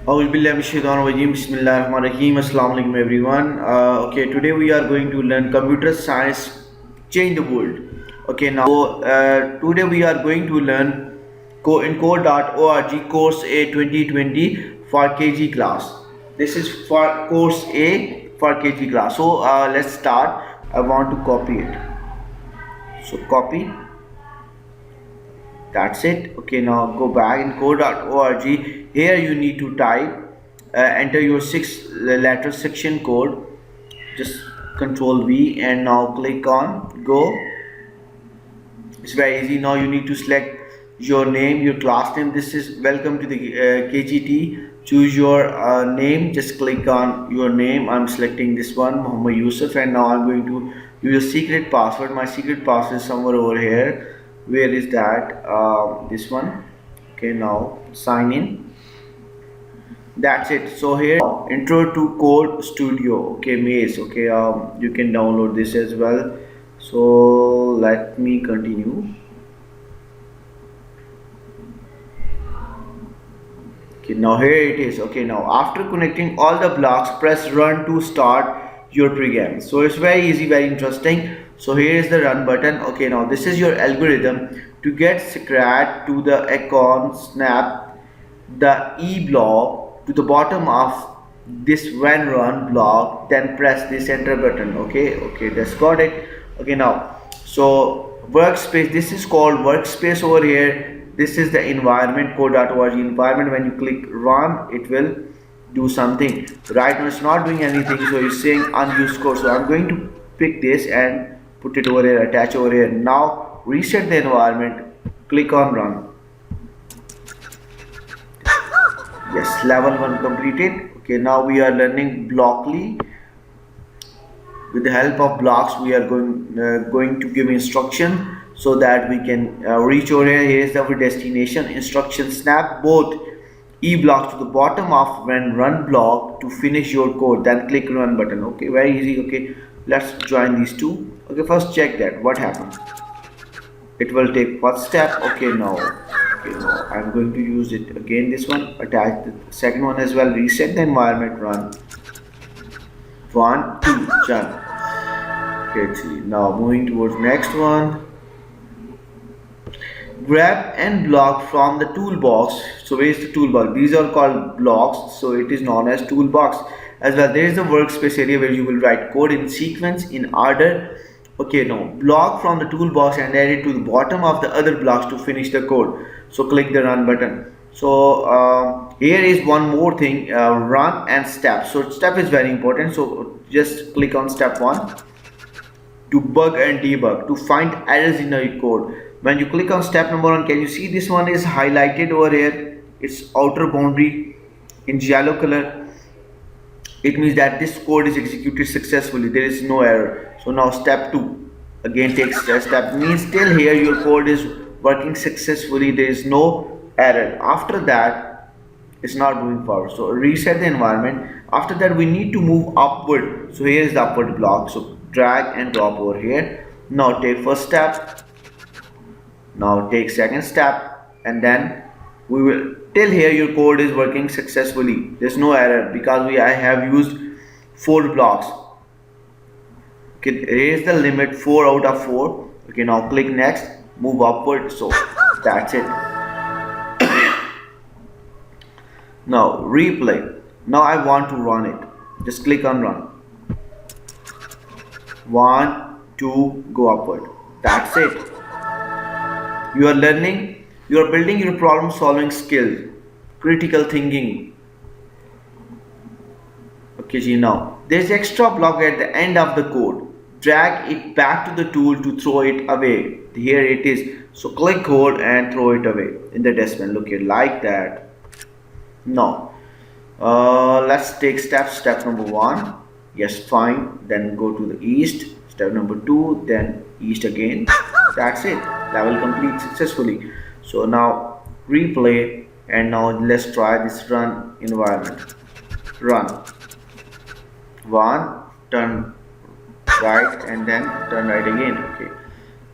Assalamu alaikum everyone. Okay, today we are going to learn computer science change the world. Okay, now today we are going to learn in code.org course A 2020 for KG class. This is for course A for KG class. So let's start. I want to copy it. So copy. That's it. Okay, now go back in code.org. Here you need to type, enter your six letter section code. Just control V and now click on go. It's very easy. Now you need to select your name, your class name. This is welcome to the KGT. Choose your name. Just click on your name. I'm selecting this one, Muhammad Yusuf, and now I'm going to use a secret password. My secret password is somewhere over here. Where is that? This one. Okay, now sign in. That's it. So here, intro to code studio. Okay, maze. Okay, you can download this as well. So let me continue. Okay, now here it is. Okay, now after connecting all the blocks, press run to start your program. So it's very easy, very interesting. So here is the run button. Okay, now this is your algorithm to get Scrat to the icon, snap the E block to the bottom of this when run block, then press this enter button. Okay, that's got it. Okay, now so workspace, this is called workspace over here. This is the environment, code.org environment. When you click run, it will do something. Right now it's not doing anything, so it's saying unused code. So I'm going to pick this and put it over here, attach over here. Now reset the environment, click on run. Yes, level 1 completed. Okay, now we are learning blockly. With the help of blocks, we are going to give instruction so that we can reach over here. Here is our destination. Instruction: snap both E blocks to the bottom of when run block to finish your code. Then click run button. Okay, very easy. Okay, let's join these two. Okay, first check that what happened. It will take first step. Okay, now. Okay, now I'm going to use it again. This one, attach the second one as well. Reset the environment. Run. 1 2 done. Okay, see, now moving towards next one. Grab and block from the toolbox. So where is the toolbox? These are called blocks, so it is known as toolbox as well. There is the workspace area where you will write code in sequence in order. Okay, now block from the toolbox and add it to the bottom of the other blocks to finish the code. So click the run button. So here is one more thing, run and step. So step is very important, so just click on step 1 to bug and debug, to find errors in your code. When you click on step number 1, can you see this one is highlighted over here? It's outer boundary in yellow color. It means that this code is executed successfully, there is no error. So now step 2 again takes a step, means still here your code is working successfully, there is no error. After that it's not moving forward, so reset the environment. After that we need to move upward, so here is the upward block, so drag and drop over here. Now take first step, now take second step, and then we will, till here your code is working successfully, there's no error because I have used 4 blocks. Okay, raise the limit 4 out of 4. Okay, now click next, move upward. So that's it. Now replay. Now I want to run it, just click on run. 1 2 go upward. That's it. You are learning, you are building your problem solving skill, critical thinking. Okay, see, now there's extra block at the end of the code. Drag it back to the tool to throw it away. Here it is. So click code and throw it away in the dustbin. Look here, like that. Now let's take step number 1. Yes, fine. Then go to the east. Step number 2, then east again. That's it. Level complete successfully. So now replay, and now let's try this run environment. Run. 1, turn right, and then turn right again. Okay.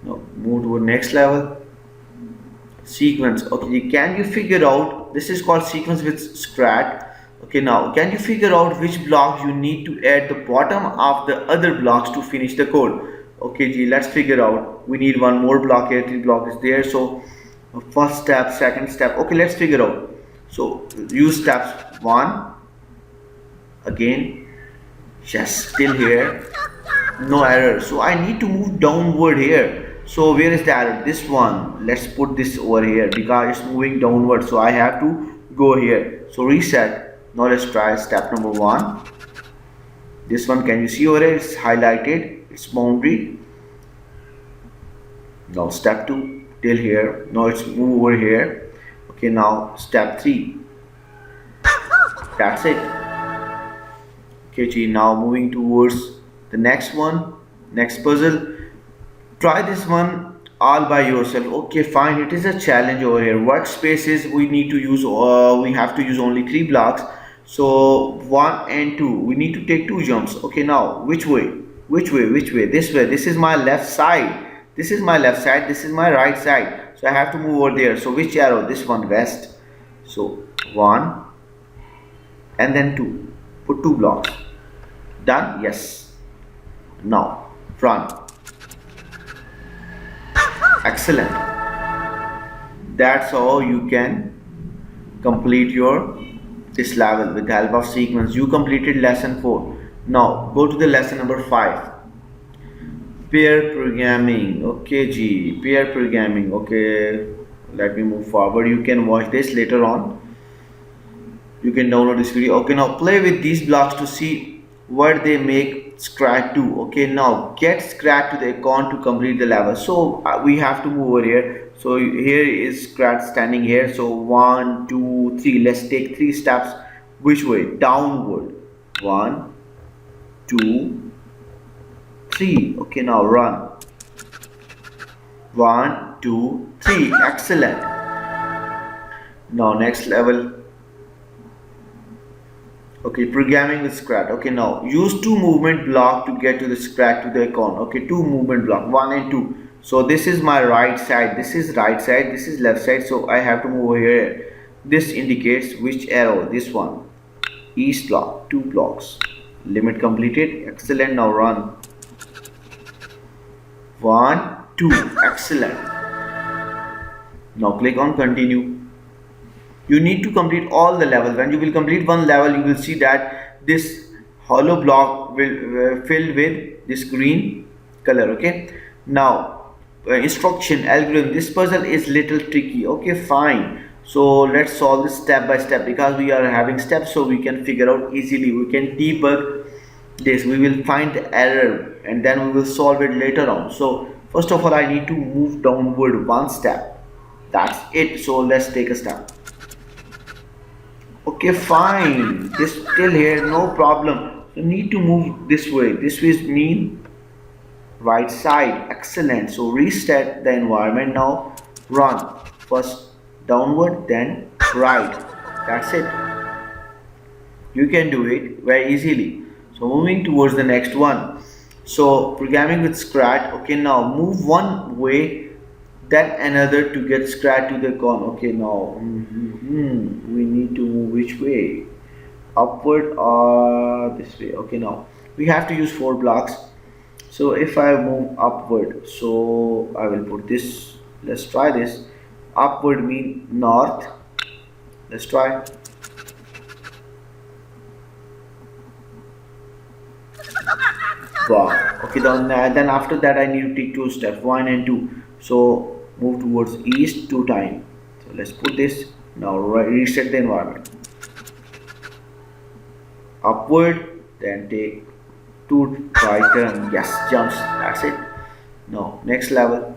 Now move to the next level. Sequence. Okay, can you figure out, this is called sequence with Scrat. Okay, now can you figure out which block you need to add the bottom of the other blocks to finish the code? Okay, G, let's figure out. We need one more block here, three block is there. So first step, second step. Okay, let's figure out. So use steps one again. Yes, still here. No error. So I need to move downward here. So where is the error? This one. Let's put this over here because it's moving downward. So I have to go here. So reset. Now let's try step number one. This one, can you see over here? It's highlighted. It's boundary. Now step two till here. Now it's move over here. Okay, now step three. That's it. Okay, now moving towards the next one, next puzzle. Try this one all by yourself. Okay, fine, it is a challenge over here. Workspaces we need to use, we have to use only three blocks. So one and two, we need to take two jumps. Okay, now which way? Which way? This way. This is my left side. This is my left side. This is my right side. So I have to move over there. So which arrow? This one, west. So one and then two. Put two blocks. Done? Yes. Now run. Excellent. That's how you can complete your this level with the help of sequence. You completed lesson 4. Now go to the lesson number 5. Pair programming. Okay, G. Pair programming. Okay, let me move forward. You can watch this later on. You can download this video. Okay, now play with these blocks to see what they make Scrat do. Okay, now get Scrat to the icon to complete the level. So we have to move over here. So here is Scrat standing here. So 1 2 3, let's take 3 steps. Which way? Downward. 1 2 3. Okay, now run. 1 2 3. Excellent. Now next level. Okay, programming with Scrat. Okay, now use 2 movement block to get to the Scrat to the icon. Okay, 2 movement block, 1 and 2. So this is my right side, this is right side, this is left side. So I have to move over here. This indicates which arrow? This one. East block, 2 blocks. Limit completed. Excellent. Now run. 1 2. Excellent. Now click on continue. You need to complete all the level. When you will complete one level, you will see that this hollow block will fill with this green color. Okay, now instruction algorithm. This puzzle is little tricky. Okay, fine. So let's solve this step by step because we are having steps, so we can figure out easily. We can debug this. We will find the error and then we will solve it later on. So first of all, I need to move downward one step. That's it. So let's take a step. Okay, fine. This still here, no problem. You need to move this way. This is mean right side. Excellent. So reset the environment now. Run. First downward, then right. That's it. You can do it very easily. So moving towards the next one. So programming with Scrat. Okay, now move one way, then another to get Scrat to the icon. Okay, now we need to move which way? Upward or this way? Okay, now we have to use 4 blocks. So if I move upward, so I will put this. Let's try this. Upward mean north. Let's try. Wow. Okay, then after that I need to take 2 steps, 1 and 2. So move towards east 2 times. So let's put this. Now reset the environment. Upward, then take 2 right turn. Yes, jumps. That's it. Now next level.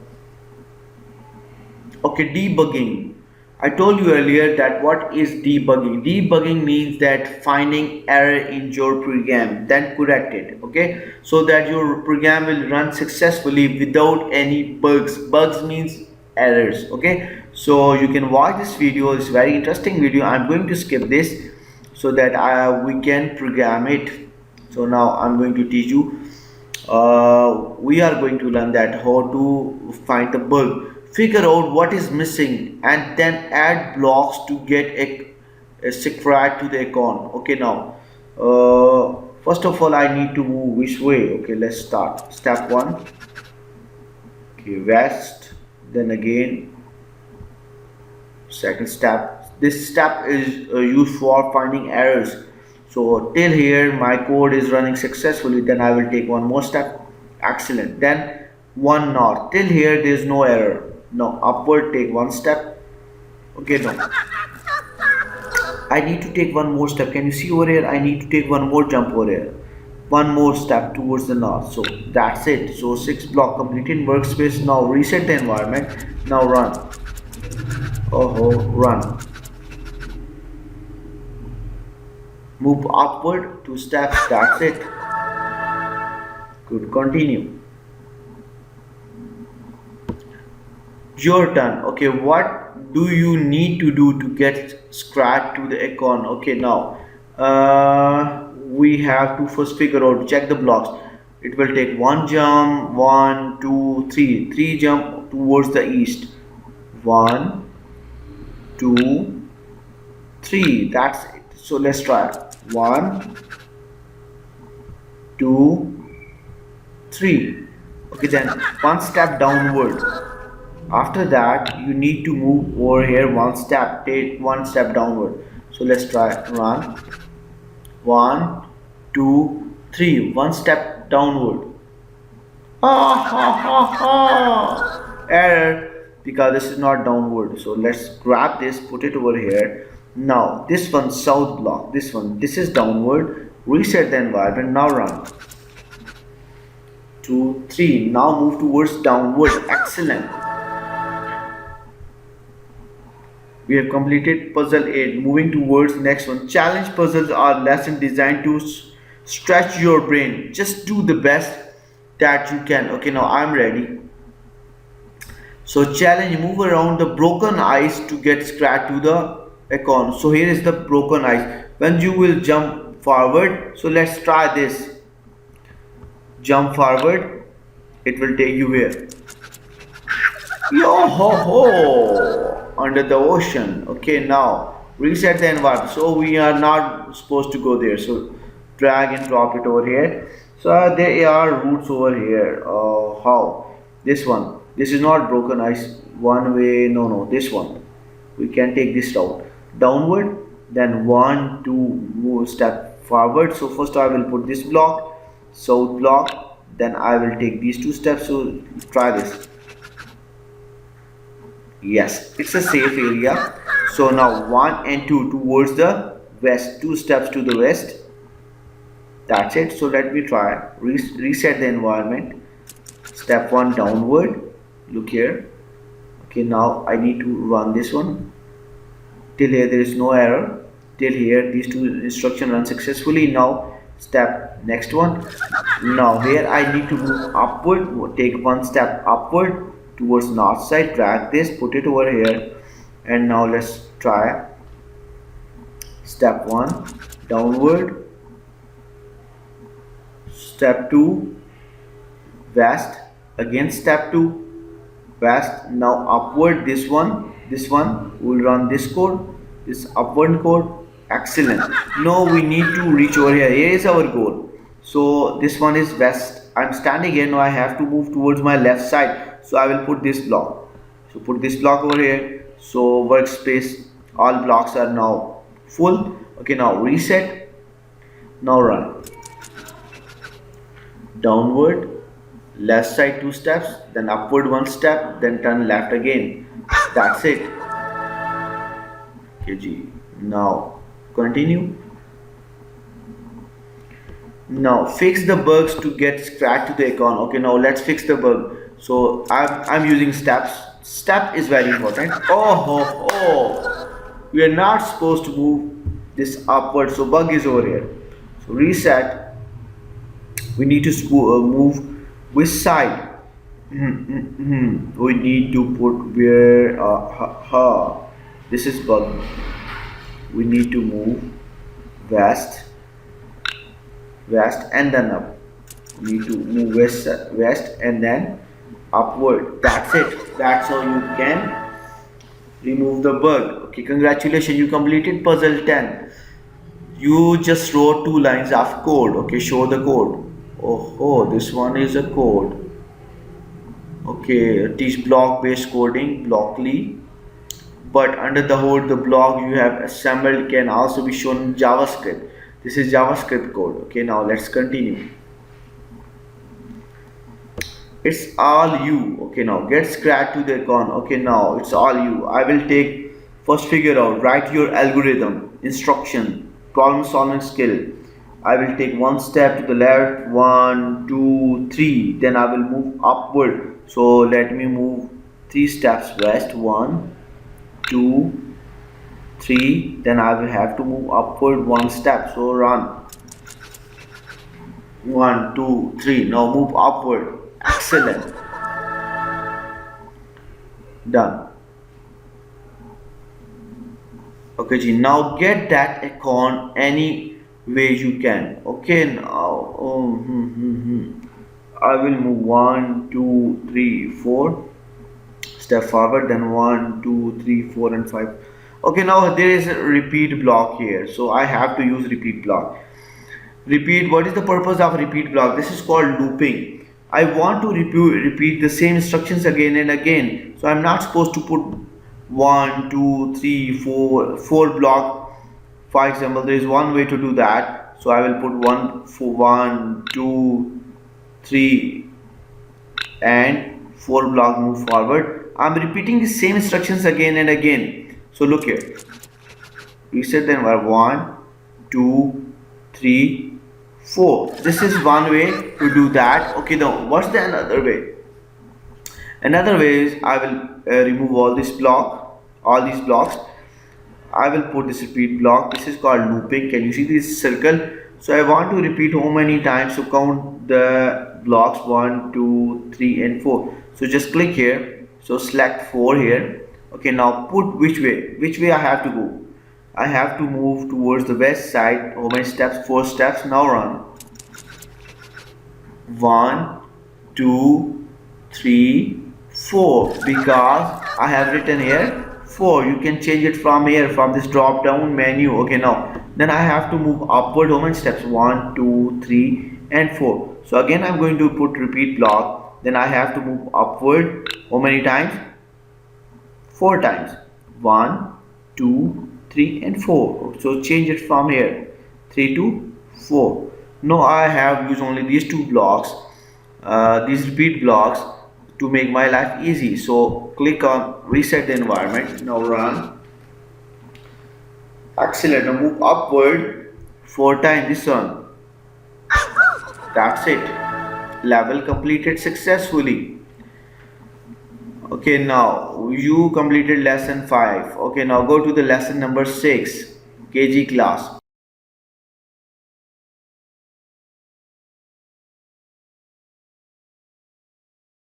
Okay, debugging. I told you earlier that what is debugging? Debugging means that finding error in your program, then correct it. Okay, so that your program will run successfully without any bugs. Bugs means errors. Okay, so you can watch this video. It's very interesting video. I'm going to skip this so that we can program it. So now I'm going to teach you. We are going to learn that how to find the bug, figure out what is missing, and then add blocks to get a Scrat to the icon. Okay, now first of all I need to move which way. Okay, let's start. Step 1. Okay, west, then again second step. This step is used for finding errors. So till here my code is running successfully, then I will take one more step. Excellent. Then one north. Till here there is no error. Now upward, take one step. Okay, now I need to take one more step. Can you see over here? I need to take one more jump over here. One more step towards the north. So that's it. So 6 block completed workspace. Now reset the environment. Now run. Oh, run. Move upward 2 steps. That's it. Good. Continue. Your turn. Okay, what do you need to do to get Scrat to the icon? Okay, now we have to first figure out, check the blocks. It will take one jump, 1 2 3, 3 jump towards the east. 1 2 3, that's it. So let's try. 1 2 3. Okay, then one step downward. After that you need to move over here one step, take one step downward. So let's try. Run. 1 2 3, one step downward. Error, because this is not downward. So let's grab this, put it over here. Now this one south block, this is downward. Reset the environment. Now run. 2 3, now move towards downward. Excellent. We have completed puzzle 8. Moving towards next one. Challenge puzzles are lesson designed to stretch your brain. Just do the best that you can. Okay, now I'm ready. So challenge, move around the broken ice to get Scrat to the icon. So here is the broken ice. When you will jump forward, so let's try this. Jump forward, it will take you where? Yo ho ho, under the ocean. Okay, now reset the environment. So we are not supposed to go there. So drag and drop it over here. So there are routes over here. How? This one. This is not broken ice. One way. No. This one. We can take this route. Downward. Then 1 2 move step forward. So first I will put this block, south block. Then I will take these 2 steps. So try this. Yes, it's a safe area. So now 1 and 2 towards the west, 2 steps to the west. That's it. So let me try. Reset the environment. Step 1 downward. Look here. Okay, now I need to run this one. Till here there is no error. Till here these 2 instructions run successfully. Now step next one. Now here I need to move upward. Take one step upward towards north side. Drag this, put it over here, and now let's try. Step 1 downward. Step 2 west. Again step 2 west. Now upward. This one will run this code, this upward code. Excellent. Now we need to reach over here. Here is our goal. So this one is west. I'm standing here. Now I have to move towards my left side. So I will put this block. So put this block over here. So workspace, all blocks are now full. Okay, now reset. Now run. Downward, left side 2 steps, then upward 1 step, then turn left again. That's it. Okay, now continue. Now fix the bugs to get Scrat to the icon. Okay, now let's fix the bug. So I'm using steps. Step is very important. We are not supposed to move this upward. So bug is over here. So reset. We need to move which side. We need to put where. This is bug. We need to move west, and then up. We need to move west and then upward. That's it. That's how you can remove the bug. Okay, congratulations, you completed puzzle 10. You just wrote 2 lines of code. Okay, show the code. Oh, this one is a code. Okay, teach block based coding, blockly. But under the hood, the block you have assembled can also be shown in JavaScript. This is JavaScript code. Okay, now let's continue. It's all you. Okay, now get Scrat to the icon. Okay, now it's all you. I will take first figure out, write your algorithm, instruction, problem solving skill. I will take one step to the left, 1 2 3, then I will move upward. So let me move 3 steps west, 1 2 3, then I will have to move upward 1 step. So run, 1 2 3, now move upward. Excellent. Done. Okay ji, now get that icon any way you can. Okay, now I will move 1 2 3 4 step forward, then 1 2 3 4 and 5. Okay, now there is a repeat block here, so I have to use repeat block. Repeat, what is the purpose of repeat block? This is called looping. I want to repeat the same instructions again and again, so I'm not supposed to put 1 2 3 4 block. For example, there is one way to do that, so I will put 1 2 3 and 4 block move forward. I'm repeating the same instructions again and again. So look here, reset then 1 2 3 4. This is one way to do that. Okay, now what's the another way? Another way is I will remove all these blocks. I will put this repeat block. This is called looping. Can you see this circle? So I want to repeat how many times, to count the blocks 1 2 3 and 4. So just click here, so select 4 here. Okay, now put which way I have to go. I have to move towards the west side. How many steps? 4 steps. Now run. 1 2 3 4, because I have written here 4. You can change it from here, from this drop down menu. Okay, now then I have to move upward. How many steps? 1 2 3 and 4. So again I'm going to put repeat block, then I have to move upward. How many times? 4 times. 1 2 3 and 4. So change it from here, 3 to 4. Now I have used only these 2 blocks, these repeat blocks, to make my life easy. So click on reset the environment. Now run. Excellent. Now move upward 4 times. This one. That's it. Level completed successfully. Okay, now you completed lesson 5. Okay, now go to the lesson number 6, KG class.